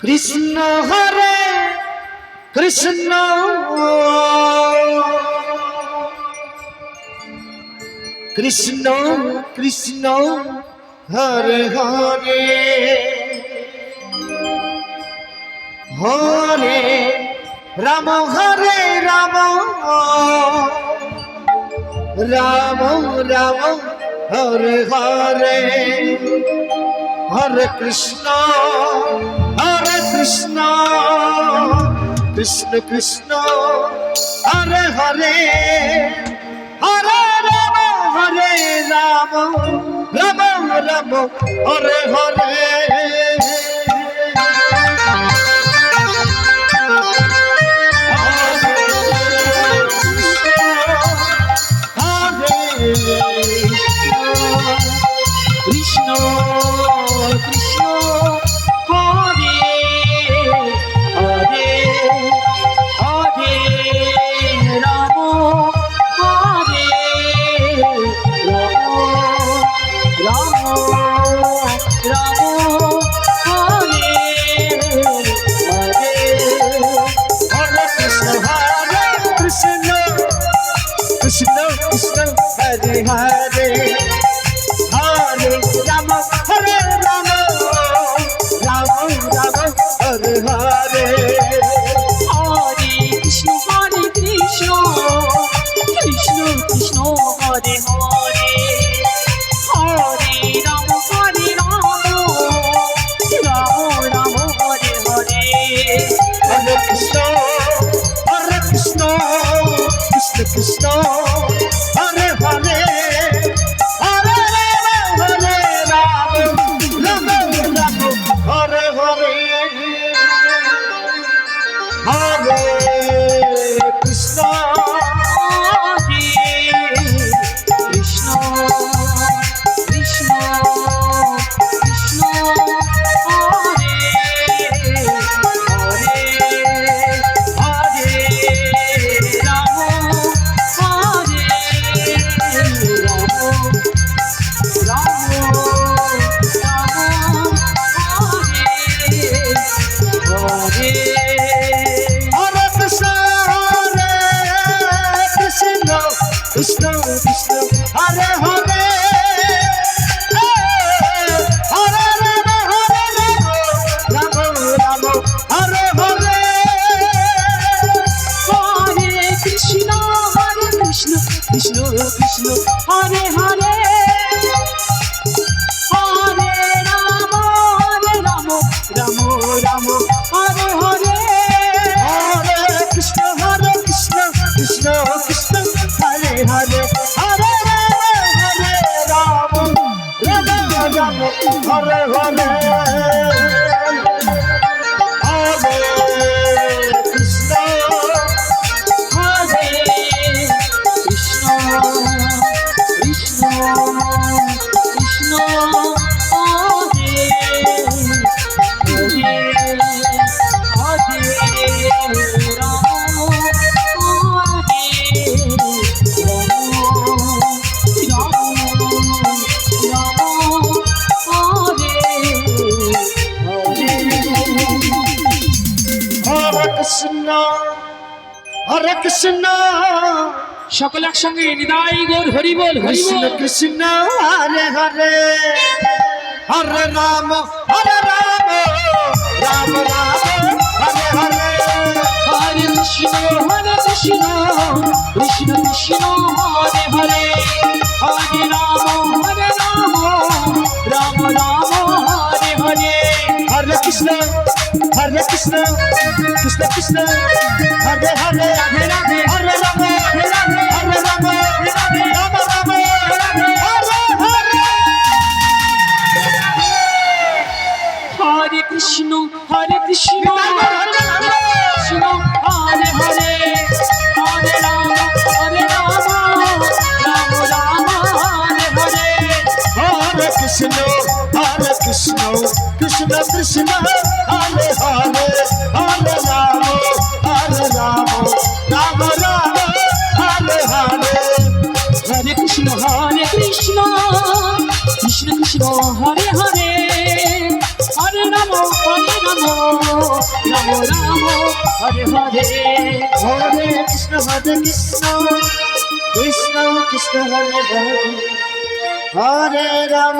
কৃষ্ণ হরে কৃষ্ণ কৃষ্ণ কৃষ্ণ হরে হরে হরে রাম হরে রাম রাম রাম হরে হরে হরে কৃষ্ণ কৃষ্ণ কৃষ্ণ কৃষ্ণ হরে হরে হরে রাম রাম রাম হরে হরে কৃষ্ণ কৃষ্ণ হরে হরে হরে রাম হরে রাম রাম হরে হরে হরে কৃষ্ণ কৃষ্ণ কৃষ্ণ কৃষ্ণ হরে হরে হরে রাম হরে রাম রাম রাম হরে হরে হরে কৃষ্ণ কৃষ্ণ কৃষ্ণ হরে হরে হরে রাম রাম রাম হরে হরে হরে কৃষ্ণ কৃষ্ণ কৃষ্ণ কৃষ্ণ হরে হরে হরে রাম হরে রাম রাম রাম হরে হরে হরে কৃষ্ণ হরে কৃষ্ণ কৃষ্ণ কৃষ্ণ হরে হরে হরে রাম হরে রাম রাম রাম হরে হরে হরে কৃষ্ণ কৃষ্ণ কৃষ্ণ হরে হরে হরে রাম রাম হরে হরে হরে কৃষ্ণ কৃষ্ণ কৃষ্ণ হরে হরে হরে রাম রাম রাম হরে হরে হরে কৃষ্ণ কৃষ্ণ কৃষ্ণ হরে হরে হরে রাম রাম রাম হরে হরে হরে কৃষ্ণ হরে কৃষ্ণ কৃষ্ণ কৃষ্ণ হরে হরে হরে রাম হরে রাম রাম হরে হরে হরে কৃষ্ণ সকল একসঙ্গে নিদাই গৌর হরি বল কৃষ্ণ কৃষ্ণ হরে হরে হরে রাম রাম রাম হরে হরে হরে কৃষ্ণ কৃষ্ণ কৃষ্ণ হরে হরে হরে রাম রাম রাম হরে হরে হরে কৃষ্ণ কৃষ্ণ কৃষ্ণ হরে হরে রাধে রাধে হরে রাম হরে রাম হরে রাম রাম রাম হরে হরে হরে কৃষ্ণ কৃষ্ণ হরে হরে হরে রাম রাম রাম হরে হরে হরে কৃষ্ণ কৃষ্ণ কৃষ্ণ কৃষ্ণ হরে হরে হরে রাম রাম রাম হরে হরে হরে কৃষ্ণ কৃষ্ণ কৃষ্ণ কৃষ্ণ হরে হরে হরে রাম রাম রাম হরে হরে হরে কৃষ্ণ কৃষ্ণ কৃষ্ণ হরে হরে হরে রাম